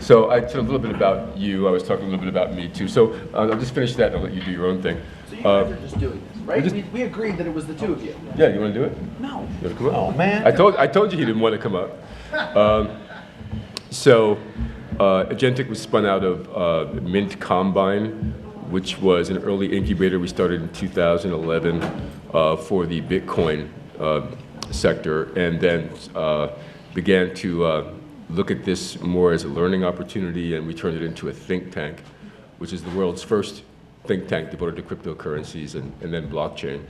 So I said a little bit about you. I was talking a little bit about me too. So I'll just finish that and I'll let you do your own thing. So you guys are just doing this, right? We agreed that it was the two of you. Yeah, you want to do it? No. You want to come up? Oh, man. I told you he didn't want to come up. Agentic was spun out of Mint Combine, which was an early incubator we started in 2011 for the Bitcoin sector, and then began to look at this more as a learning opportunity, and we turned it into a think tank, which is the world's first think tank devoted to cryptocurrencies and then blockchain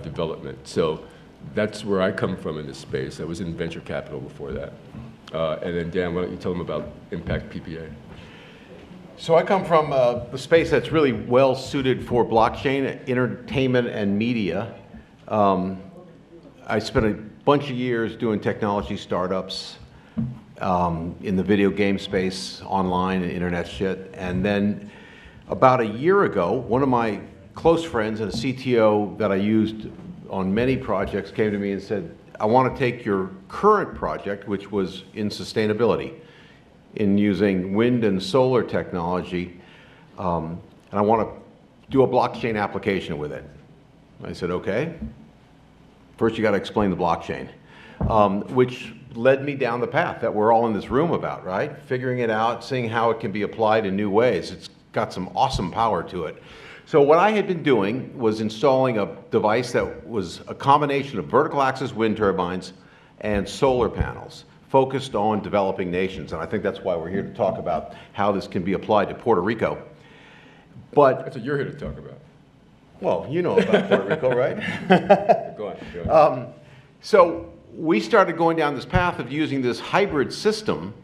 development. So that's where I come from in this space. I was in venture capital before that. And then Dan, why don't you tell them about Impact PPA? So I come from the space that's really well suited for blockchain, entertainment, and media. I spent a bunch of years doing technology startups in the video game space, online and internet shit. And then about a year ago, one of my close friends and a CTO that I used on many projects came to me and said, I want to take your current project, which was in sustainability, in using wind and solar technology, and I want to do a blockchain application with it. I said, okay. First, you got to explain the blockchain, which led me down the path that we're all in this room about, right? Figuring it out, seeing how it can be applied in new ways. It's got some awesome power to it. So what I had been doing was installing a device that was a combination of vertical axis wind turbines and solar panels focused on developing nations. And I think that's why we're here to talk about how this can be applied to Puerto Rico. But That's what you're here to talk about. well, you know about Puerto Rico, right? Go on. So we started going down this path of using this hybrid system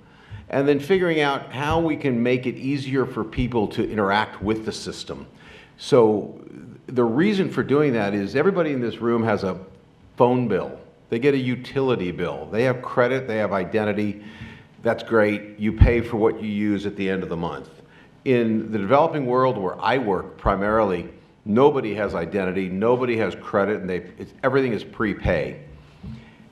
and then figuring out how we can make it easier for people to interact with the system. So the reason for doing that is everybody in this room has a phone bill. They get a utility bill. They have credit, they have identity. That's great. You pay for what you use at the end of the month. In the developing world where I work primarily, nobody has identity, nobody has credit, and everything is prepay.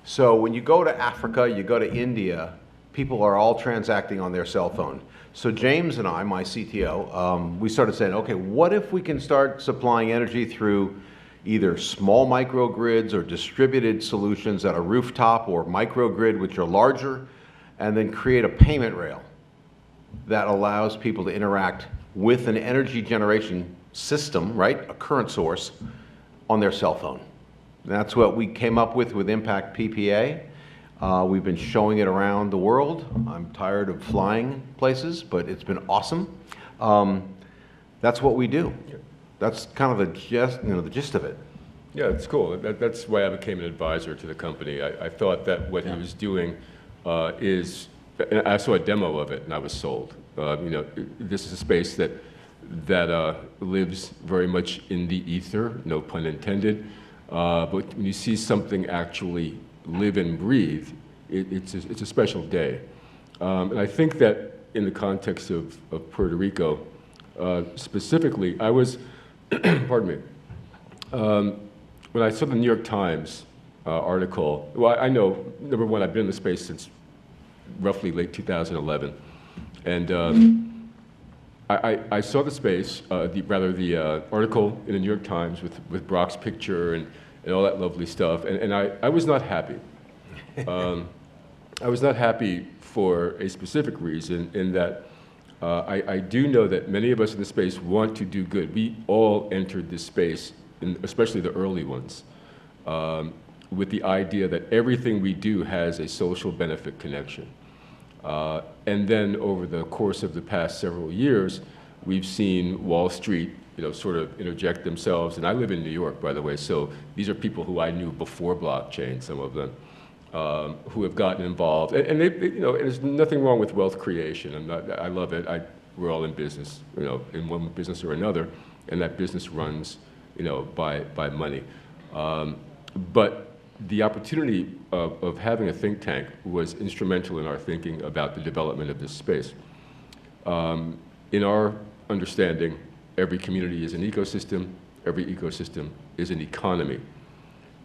So when you go to Africa, you go to India, people are all transacting on their cell phone. So James and I, my CTO, we started saying, okay, what if we can start supplying energy through either small microgrids or distributed solutions at a rooftop or microgrid, which are larger, and then create a payment rail that allows people to interact with an energy generation system, right, a current source, on their cell phone. And that's what we came up with Impact PPA. We've been showing it around the world. I'm tired of flying places, but it's been awesome. That's what we do. That's kind of the gist of it. Yeah, it's cool. That's why I became an advisor to the company. I thought that what he was doing is, and I saw a demo of it and I was sold. This is a space that lives very much in the ether, no pun intended. But when you see something actually live and breathe, it's a special day. And I think that in the context of Puerto Rico, specifically, I was, pardon me, when I saw the New York Times article, well, I know, number one, I've been in the space since roughly late 2011. And I saw the space, the article in the New York Times with Brock's picture and all that lovely stuff, and I was not happy. I was not happy for a specific reason in that I do know that many of us in the space want to do good. We all entered this space, especially the early ones, with the idea that everything we do has a social benefit connection. And then over the course of the past several years, we've seen Wall Street, sort of interject themselves. And I live in New York, by the way, so these are people who I knew before blockchain, some of them, who have gotten involved. And there's nothing wrong with wealth creation. I love it. We're all in business, in one business or another, and that business runs, by money. But the opportunity of having a think tank was instrumental in our thinking about the development of this space. In our understanding, every community is an ecosystem, every ecosystem is an economy.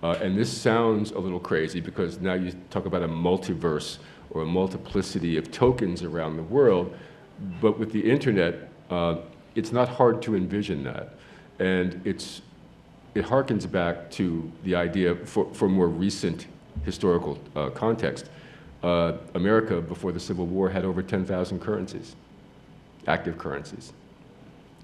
And this sounds a little crazy because now you talk about a multiverse or a multiplicity of tokens around the world. But with the internet, it's not hard to envision that. And it harkens back to the idea, for more recent historical context, America before the Civil War had over 10,000 currencies, active currencies.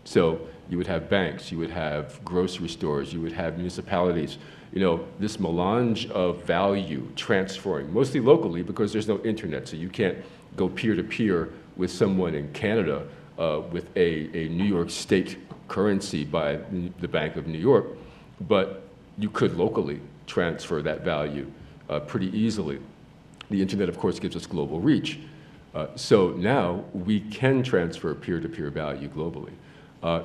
So you would have banks, you would have grocery stores, you would have municipalities. You know, this melange of value transferring, mostly locally because there's no internet, so you can't go peer-to-peer with someone in Canada with a New York State currency by the Bank of New York, but you could locally transfer that value pretty easily. The internet, of course, gives us global reach. So now we can transfer peer-to-peer value globally.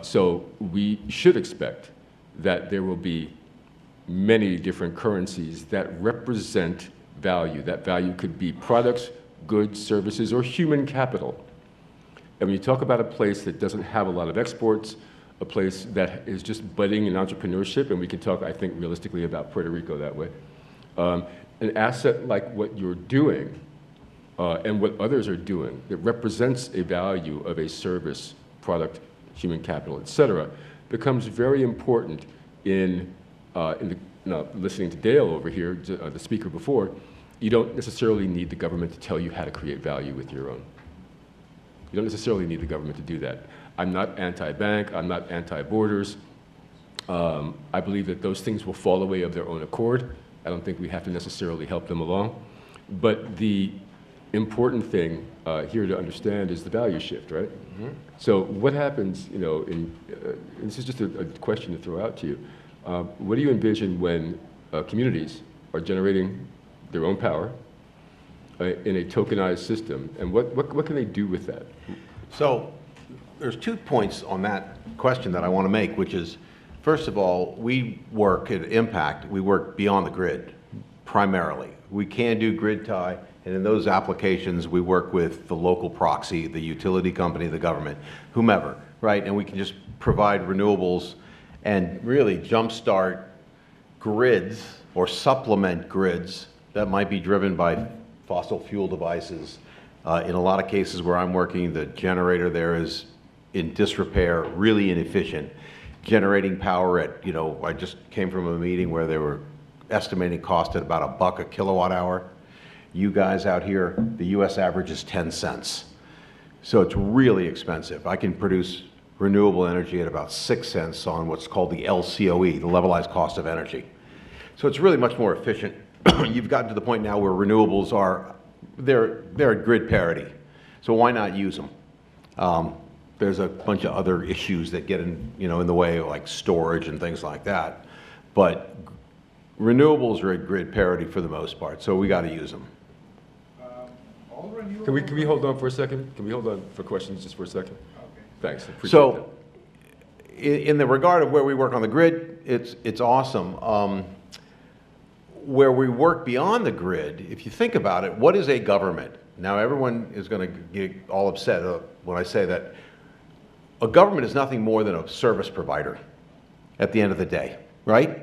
So we should expect that there will be many different currencies that represent value. That value could be products, goods, services, or human capital. And when you talk about a place that doesn't have a lot of exports, a place that is just budding in entrepreneurship, and we can talk, I think, realistically about Puerto Rico that way, an asset like what you're doing and what others are doing that represents a value of a service, product, human capital, et cetera, becomes very important listening to Dale over here, the speaker before. You don't necessarily need the government to tell you how to create value with your own. You don't necessarily need the government to do that. I'm not anti-bank, I'm not anti-borders. I believe that those things will fall away of their own accord. I don't think we have to necessarily help them along. But the important thing here to understand is the value shift, right? Mm-hmm. So what happens, you know, and this is just a question to throw out to you. What do you envision when communities are generating their own power in a tokenized system, and what can they do with that? So there's 2 points on that question that I want to make, which is, first of all, we work at Impact, we work beyond the grid, primarily. We can do grid tie, and in those applications, we work with the local proxy, the utility company, the government, whomever, right? And we can just provide renewables and really jumpstart grids or supplement grids that might be driven by fossil fuel devices. In a lot of cases where I'm working, the generator there is in disrepair, really inefficient, generating power at, you know, I just came from a meeting where they were estimating cost at about $1 a kilowatt hour. You guys out here, the US average is 10 cents. So it's really expensive. I can produce renewable energy at about 6 cents on what's called the LCOE, the levelized cost of energy. So it's really much more efficient. You've gotten to the point now where renewables are, they're at grid parity. So why not use them? There's a bunch of other issues that get in the way, like storage and things like that. But renewables are at grid parity for the most part, so we got to use them. Can we hold on for a second? Can we hold on for questions just for a second? Okay. Thanks. Appreciate So, that. in the regard of where we work on the grid, it's awesome. Where we work beyond the grid, if you think about it, what is a government? Now, everyone is going to get all upset when I say that. A government is nothing more than a service provider at the end of the day, right?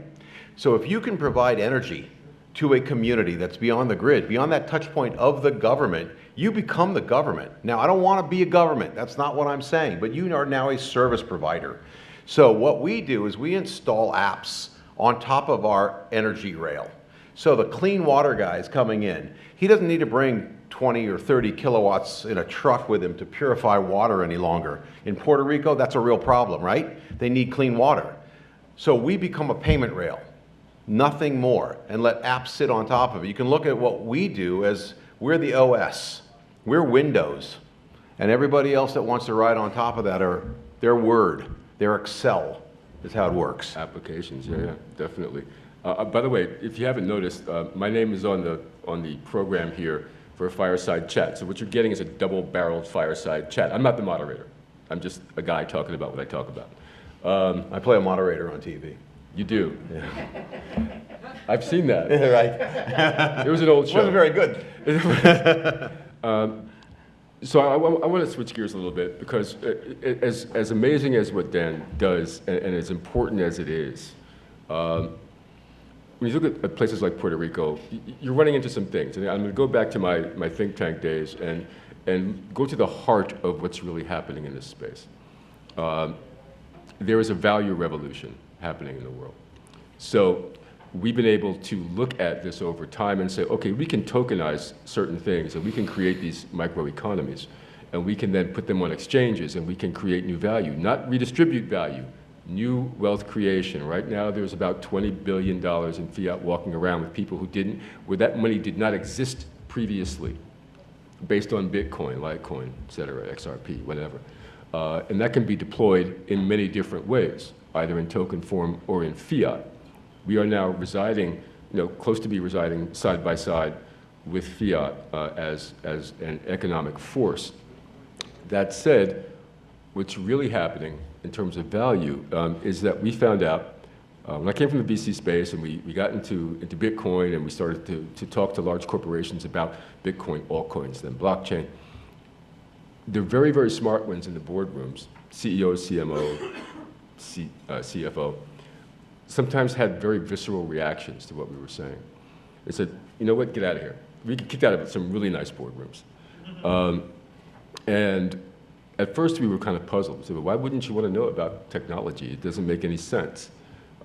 So if you can provide energy to a community that's beyond the grid, beyond that touch point of the government, you become the government. Now, I don't want to be a government. That's not what I'm saying. But you are now a service provider. So what we do is we install apps on top of our energy rail. So the clean water guy is coming in. He doesn't need to bring 20 or 30 kilowatts in a truck with him to purify water any longer. In Puerto Rico, that's a real problem, right? They need clean water. So we become a payment rail, nothing more, and let apps sit on top of it. You can look at what we do as we're the OS. We're Windows. And everybody else that wants to ride on top of that are their Word, their Excel is how it works. Applications, yeah, definitely. By the way, if you haven't noticed, my name is on the program here for a fireside chat. So what you're getting is a double-barreled fireside chat. I'm not the moderator. I'm just a guy talking about what I talk about. I play a moderator on TV. You do? Yeah. I've seen that. Right. It was an old show. It wasn't very good. So I want to switch gears a little bit because as amazing as what Dan does and as important as it is, when you look at places like Puerto Rico, you're running into some things. And I'm going to go back to my think tank days and go to the heart of what's really happening in this space. There is a value revolution happening in the world. So we've been able to look at this over time and say, okay, we can tokenize certain things and we can create these microeconomies and we can then put them on exchanges and we can create new value, not redistribute value, new wealth creation. Right now there's about $20 billion in fiat walking around with people where that money did not exist previously based on Bitcoin, Litecoin, et cetera, XRP, whatever. And that can be deployed in many different ways, either in token form or in fiat. We are now residing, close to be residing side by side with fiat as an economic force. That said, what's really happening in terms of value is that we found out, when I came from the VC space and we got into Bitcoin and we started to talk to large corporations about Bitcoin, altcoins, then blockchain, the very, very smart ones in the boardrooms, CEO, CMO, CFO, sometimes had very visceral reactions to what we were saying. They said, you know what, get out of here. We get kicked out of some really nice boardrooms. And at first we were kind of puzzled. We said, well, why wouldn't you want to know about technology? It doesn't make any sense.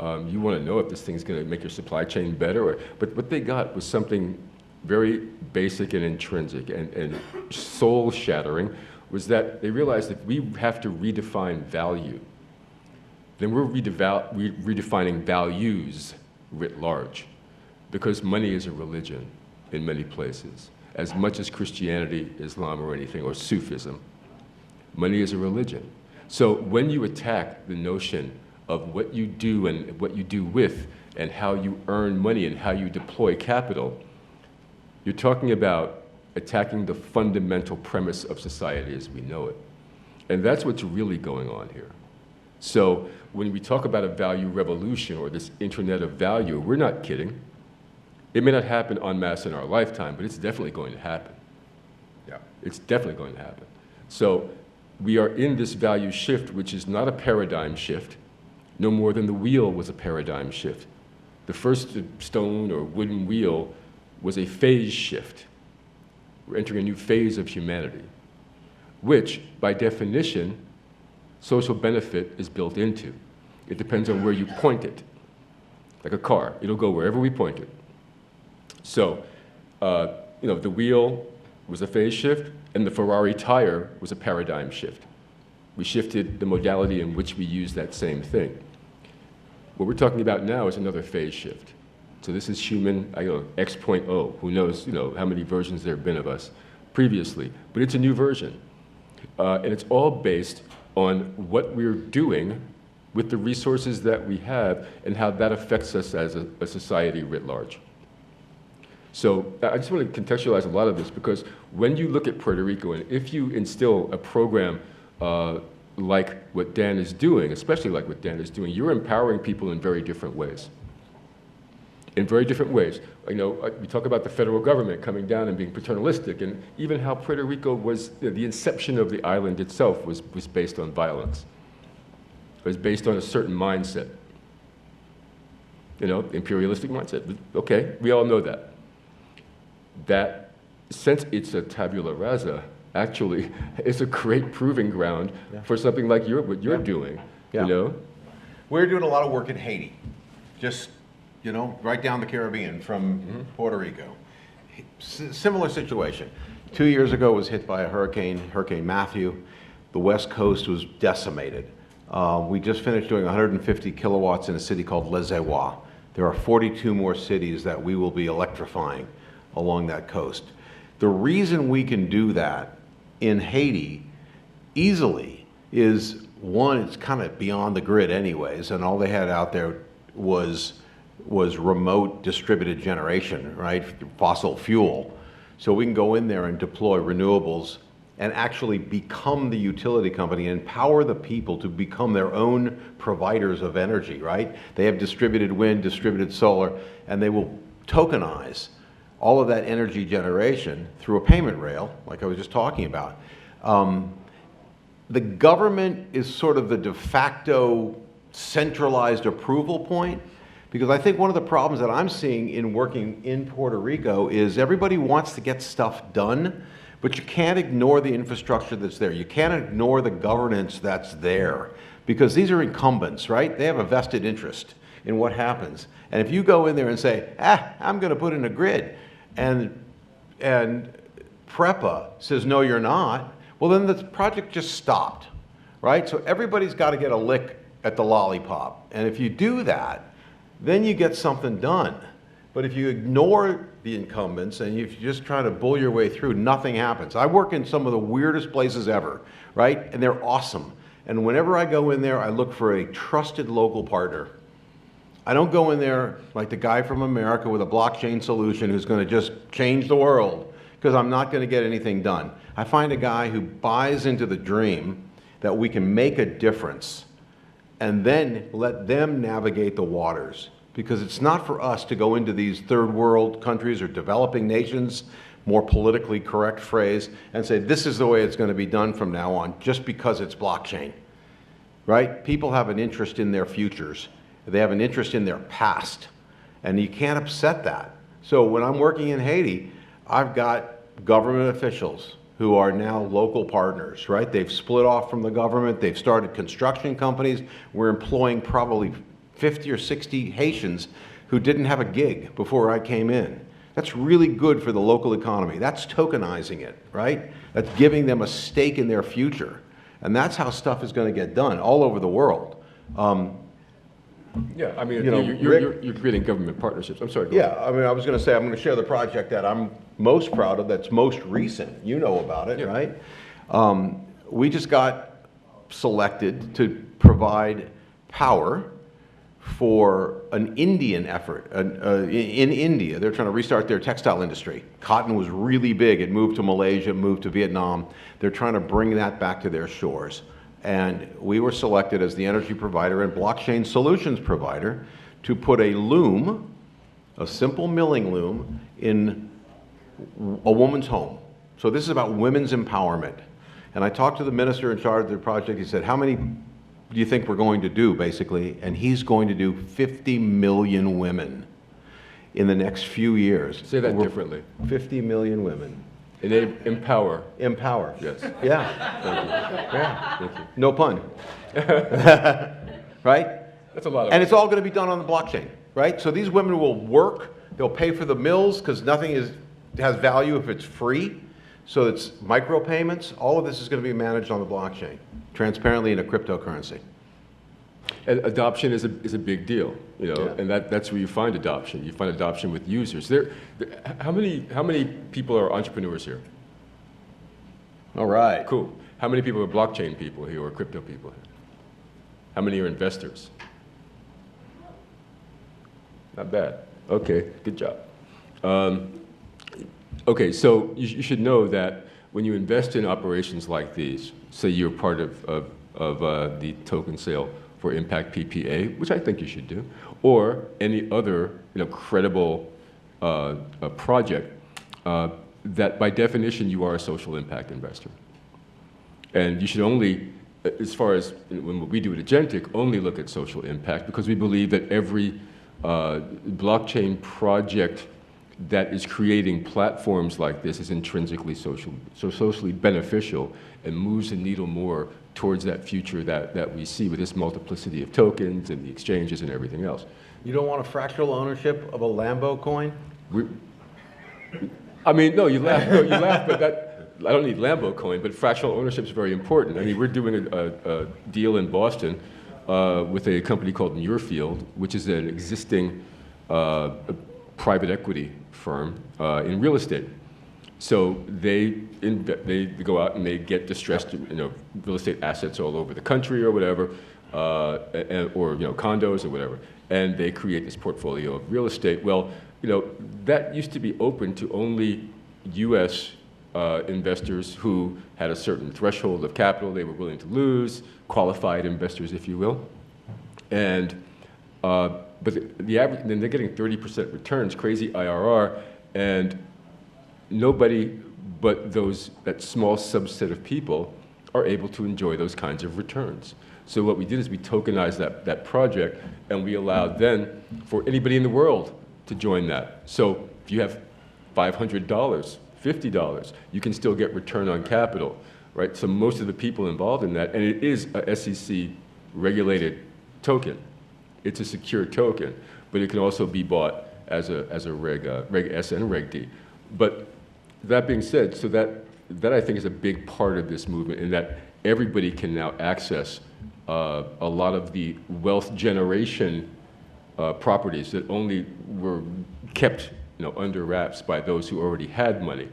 You want to know if this thing's going to make your supply chain better. But what they got was something very basic and intrinsic and soul-shattering, was that they realized if we have to redefine value, then we're redefining values writ large, because money is a religion in many places. As much as Christianity, Islam, or anything, or Sufism, money is a religion. So when you attack the notion of what you do and what you do with, and how you earn money and how you deploy capital, you're talking about attacking the fundamental premise of society as we know it. And that's what's really going on here. So when we talk about a value revolution or this internet of value, we're not kidding. It may not happen en masse in our lifetime, but it's definitely going to happen. Yeah, it's definitely going to happen. So we are in this value shift, which is not a paradigm shift, no more than the wheel was a paradigm shift. The first stone or wooden wheel was a phase shift. We're entering a new phase of humanity, which, by definition, social benefit is built into. It depends on where you point it. Like a car, it'll go wherever we point it. So, the wheel was a phase shift, and the Ferrari tire was a paradigm shift. We shifted the modality in which we use that same thing. What we're talking about now is another phase shift. So this is human, X.0. Who knows, how many versions there have been of us previously. But it's a new version. And it's all based on what we're doing with the resources that we have and how that affects us as a society writ large. So I just want to contextualize a lot of this, because when you look at Puerto Rico, and if you instill a program like what Dan is doing, especially like what Dan is doing, you're empowering people in very different ways. In very different ways. We talk about the federal government coming down and being paternalistic, and even how Puerto Rico was, the inception of the island itself was based on violence. It was based on a certain mindset. Imperialistic mindset. Okay, we all know that. That, since it's a tabula rasa, actually, it's a great proving ground for something like what you're doing. We're doing a lot of work in Haiti. Just right down the Caribbean from Puerto Rico. Similar situation. 2 years ago it was hit by a Hurricane Matthew. The West Coast was decimated. We just finished doing 150 kilowatts in a city called Les Ewa. There are 42 more cities that we will be electrifying along that coast. The reason we can do that in Haiti easily is, one, it's kind of beyond the grid anyways, and all they had out there was remote distributed generation, right? Fossil fuel. So we can go in there and deploy renewables and actually become the utility company and empower the people to become their own providers of energy, right? They have distributed wind, distributed solar, and they will tokenize all of that energy generation through a payment rail, like I was just talking about. The government is sort of the de facto centralized approval point, Because I think one of the problems that I'm seeing in working in Puerto Rico is everybody wants to get stuff done, but you can't ignore the infrastructure that's there. You can't ignore the governance that's there, because these are incumbents, right? They have a vested interest in what happens. And if you go in there and say, I'm going to put in a grid, and PREPA says, no, you're not, well, then the project just stopped, right? So everybody's got to get a lick at the lollipop. And if you do that, then you get something done. But if you ignore the incumbents and if you just try to bull your way through, nothing happens. I work in some of the weirdest places ever, right? And they're awesome. And whenever I go in there, I look for a trusted local partner. I don't go in there like the guy from America with a blockchain solution who's going to just change the world, because I'm not going to get anything done. I find a guy who buys into the dream that we can make a difference and then let them navigate the waters. Because it's not for us to go into these third world countries or developing nations, more politically correct phrase, and say this is the way it's going to be done from now on just because it's blockchain, right? People have an interest in their futures. They have an interest in their past, and you can't upset that. So when I'm working in Haiti, I've got government officials who are now local partners, right? They've split off from the government. They've started construction companies. We're employing probably 50 or 60 Haitians who didn't have a gig before I came in. That's really good for the local economy. That's tokenizing it, right? That's giving them a stake in their future. And that's how stuff is going to get done all over the world. Yeah, I mean, You know, you're creating government partnerships. I'm sorry. Go ahead. Yeah, I mean, I was going to say, I'm going to share the project that I'm most proud of that's most recent. You know about it, Yeah. right? We just got selected to provide power for an Indian effort. In India, they're trying to restart their textile industry. Cotton was really big. It moved to Malaysia, moved to Vietnam. They're trying to bring that back to their shores. And we were selected as the energy provider and blockchain solutions provider to put a loom, a simple milling loom, in a woman's home. So this is about women's empowerment. And I talked to the minister in charge of the project. He said, how many do you think we're going to do, basically? And he's going to do 50 million women in the next few years. Say that differently. 50 million women. And they empower. Empower. Yes. Yeah. Thank you. Yeah. Thank you. No pun. Right? That's a lot of And it's all going to be done on the blockchain, right? So these women will work. They'll pay for the mills because nothing has value if it's free. So it's micropayments. All of this is going to be managed on the blockchain, transparently in a cryptocurrency. And adoption is a big deal, you know, Yeah. and that's where you find adoption. You find adoption with users. How many people are entrepreneurs here? All right. Cool. How many people are blockchain people here or crypto people here? How many are investors? Not bad. Okay, good job. Okay, so you should know that when you invest in operations like these, say you're part of the token sale for Impact PPA, which I think you should do, or any other credible project, that by definition you are a social impact investor. And you should only, as far as when we do at Agentic, only look at social impact because we believe that every blockchain project that is creating platforms like this is intrinsically socially beneficial and moves the needle more towards that future that we see with this multiplicity of tokens and the exchanges and everything else. You don't want a fractional ownership of a Lambo coin? I mean, no, you laugh, but I don't need Lambo coin, but fractional ownership is very important. I mean, we're doing a deal in Boston with a company called Muirfield, which is an existing private equity firm in real estate. So they go out and they get distressed, real estate assets all over the country or whatever, or condos or whatever, and they create this portfolio of real estate. Well, that used to be open to only U.S. Investors who had a certain threshold of capital they were willing to lose, qualified investors, if you will, and but the average, then they're getting 30% returns, crazy IRR, and nobody but that small subset of people are able to enjoy those kinds of returns. So what we did is we tokenized that project, and we allowed then for anybody in the world to join that. So if you have $500, $50, you can still get return on capital, right? So most of the people involved in that, and it is a SEC regulated token. It's a secure token, but it can also be bought as a Reg S and Reg D. But that being said, so that I think is a big part of this movement, in that everybody can now access a lot of the wealth generation properties that only were kept, under wraps by those who already had money.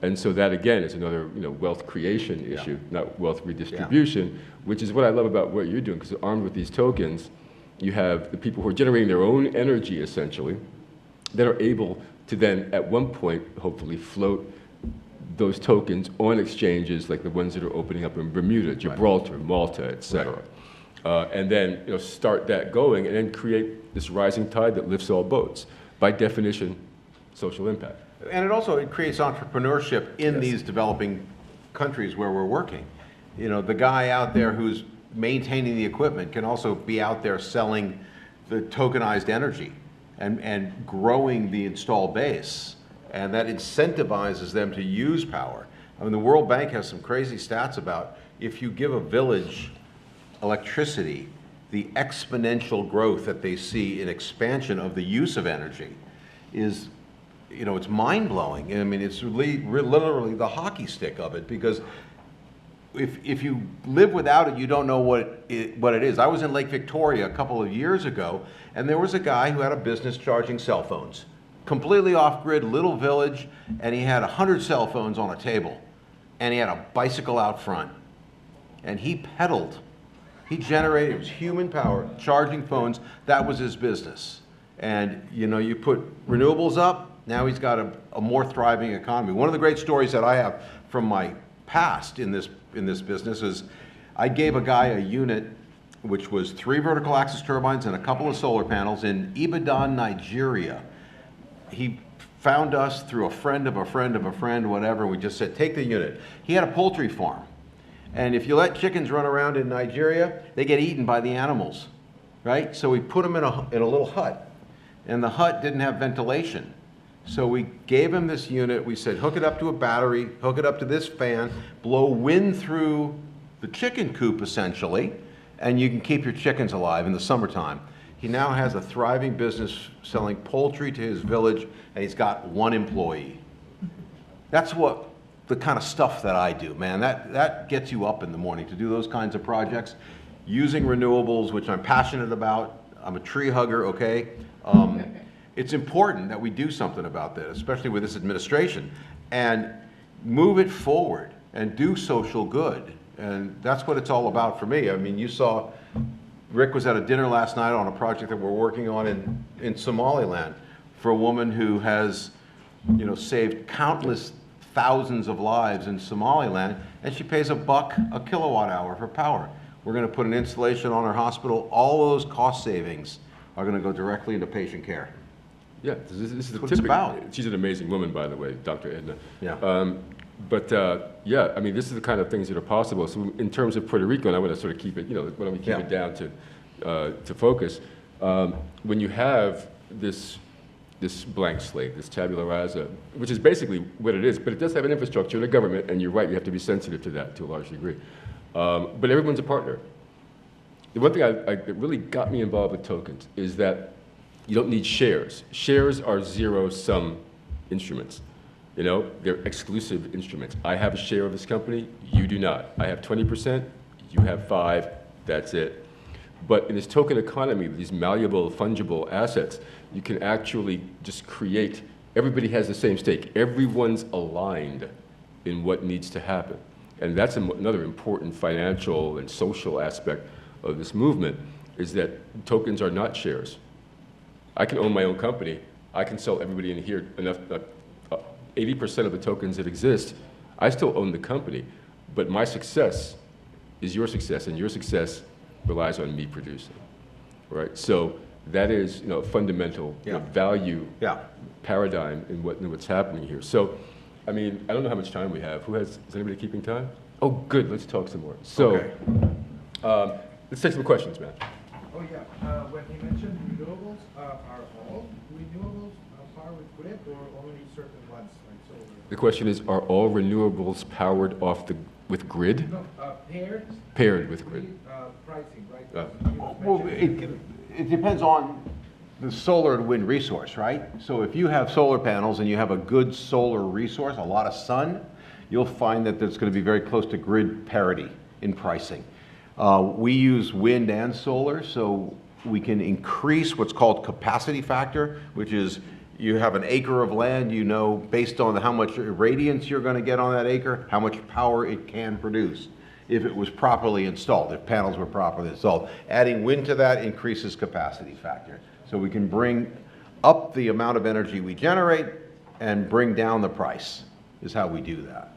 And so that again is another, wealth creation issue, not wealth redistribution, which is what I love about what you're doing, because armed with these tokens, you have the people who are generating their own energy essentially, that are able to then at one point hopefully float those tokens on exchanges like the ones that are opening up in Bermuda, Gibraltar, Malta, et cetera. And then start that going and then create this rising tide that lifts all boats. By definition, social impact. And it creates entrepreneurship in these developing countries where we're working. The guy out there who's maintaining the equipment can also be out there selling the tokenized energy and growing the installed base. And that incentivizes them to use power. I mean, the World Bank has some crazy stats about if you give a village electricity, the exponential growth that they see in expansion of the use of energy is, it's mind-blowing. I mean, it's literally the hockey stick of it, because if you live without it, you don't know what it is. I was in Lake Victoria a couple of years ago, and there was a guy who had a business charging cell phones. Completely off-grid, little village, and he had 100 cell phones on a table, and he had a bicycle out front, and he pedaled. He generated, it was human power, charging phones. That was his business. And you put renewables up, now he's got a more thriving economy. One of the great stories that I have from my past in this business is I gave a guy a unit which was 3 vertical axis turbines and a couple of solar panels in Ibadan, Nigeria. He found us through a friend of a friend of a friend, whatever. We just said, take the unit. He had a poultry farm. And if you let chickens run around in Nigeria, they get eaten by the animals, right? So we put them in a little hut. And the hut didn't have ventilation. So we gave him this unit. We said, hook it up to a battery, hook it up to this fan, blow wind through the chicken coop, essentially, and you can keep your chickens alive in the summertime. He now has a thriving business selling poultry to his village, and he's got 1 employee. That's the kind of stuff that I do, man. That gets you up in the morning to do those kinds of projects, using renewables, which I'm passionate about. I'm a tree hugger, okay? It's important that we do something about that, especially with this administration, and move it forward and do social good. And that's what it's all about for me. I mean, you saw Rik was at a dinner last night on a project that we're working on in Somaliland for a woman who has, saved countless thousands of lives in Somaliland, and she pays $1 a kilowatt hour for power. We're going to put an installation on her hospital. All those cost savings are going to go directly into patient care. Yeah, this is what it's about. She's an amazing woman, by the way, Dr. Edna. Yeah. Yeah, I mean, this is the kind of things that are possible. So in terms of Puerto Rico, and I want to sort of keep it, why don't we keep it down to focus. When you have this blank slate, this tabula rasa, which is basically what it is, but it does have an infrastructure and a government, and you're right, you have to be sensitive to that to a large degree. But everyone's a partner. The one thing that really got me involved with tokens is that you don't need shares. Shares are zero-sum instruments. They're exclusive instruments. I have a share of this company, you do not. I have 20%, you have 5%, that's it. But in this token economy, these malleable, fungible assets, you can actually just create, everybody has the same stake. Everyone's aligned in what needs to happen. And that's another important financial and social aspect of this movement, is that tokens are not shares. I can own my own company. I can sell everybody in here enough, 80% of the tokens that exist. I still own the company, but my success is your success, and your success relies on me producing, right? So that is, a fundamental value paradigm in what's happening here. So, I mean, I don't know how much time we have. Is anybody keeping time? Oh, good, let's talk some more. So, Okay. let's take some questions, man. Oh, yeah. When he mentioned renewables, are all renewables powered with grid or only certain ones, like solar? The question is, are all renewables powered with grid? No, Paired with grid. pricing, right? Well, it depends on the solar and wind resource, right? So if you have solar panels and you have a good solar resource, a lot of sun, you'll find that there's going to be very close to grid parity in pricing. We use wind and solar, so we can increase what's called capacity factor, which is you have an acre of land, you know, based on how much irradiance you're going to get on that acre, how much power it can produce if it was properly installed, if panels were properly installed. Adding wind to that increases capacity factor. So we can bring up the amount of energy we generate and bring down the price, is how we do that.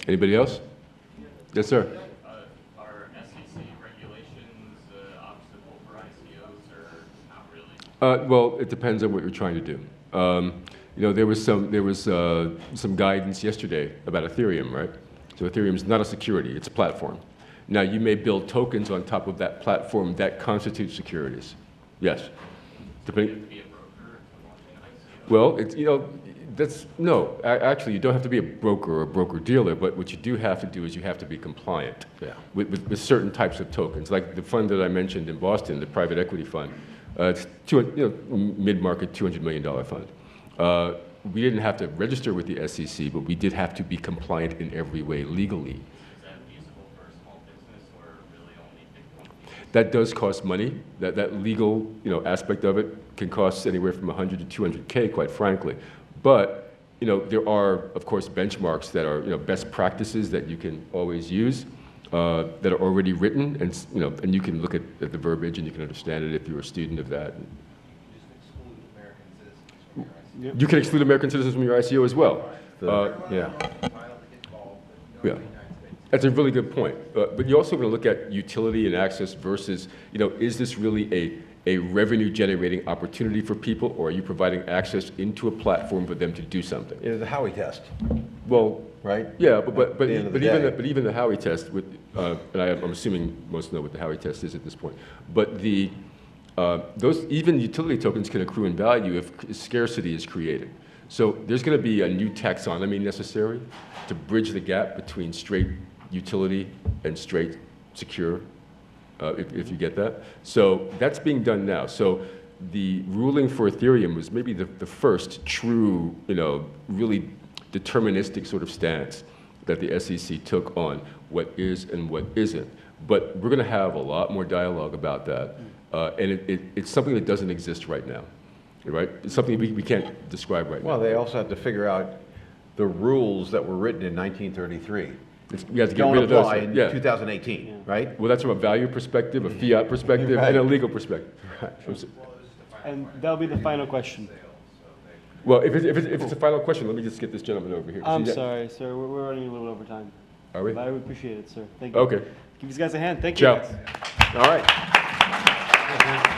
Anybody else? Yes, sir. Are SEC regulations obstacle for ICOs or not really? Well, it depends on what you're trying to do. You know, there was some guidance yesterday about Ethereum, right? So Ethereum is not a security; it's a platform. Now, you may build tokens on top of that platform that constitute securities. Yes. Depending. Be a broker to launch an ICO? Well, it's, you know, actually, you don't have to be a broker or a broker-dealer, but what you do have to do is you have to be compliant with certain types of tokens. Like the fund that I mentioned in Boston, the private equity fund, it's mid-market $200 million fund. We didn't have to register with the SEC, but we did have to be compliant in every way legally. Is that feasible for a small business or really only big companies? That does cost money. That legal, you know, aspect of it can cost anywhere from 100 to 200K, quite frankly. But, you know, there are, of course, benchmarks that are, you know, best practices that you can always use, that are already written, and, you know, and you can look at the verbiage and you can understand it if you're a student of that. You can exclude American citizens from your ICO as well. Yeah. Yeah. That's a really good point. But you're also going to look at utility and access versus, you know, is this really a revenue-generating opportunity for people, or are you providing access into a platform for them to do something? It's the Howey test, Well, right? yeah, but the end of the day. even the Howey test, with, and I'm assuming most know what the Howey test is at this point, but those even utility tokens can accrue in value if scarcity is created. So there's going to be a new taxonomy necessary to bridge the gap between straight utility and straight secure, if you get that. So that's being done now. So the ruling for Ethereum was maybe the first true, you know, really deterministic sort of stance that the SEC took on what is and what isn't. But we're going to have a lot more dialogue about that. And it's something that doesn't exist right now, right? It's something we can't describe right Well, now. they also have to figure out the rules that were written in 1933. We have to get Don't rid of those. apply in Yeah. 2018, right? Well, that's from a value perspective, a fiat perspective, and a legal perspective. And that'll be the final question. Well, if it's a final question, let me just get this gentleman over here. I'm See that? sorry, sir. We're running a little over time. Are we? But I would appreciate it, sir. Thank you. Okay. Give these guys a hand. Thank you. Ciao. Guys. All right.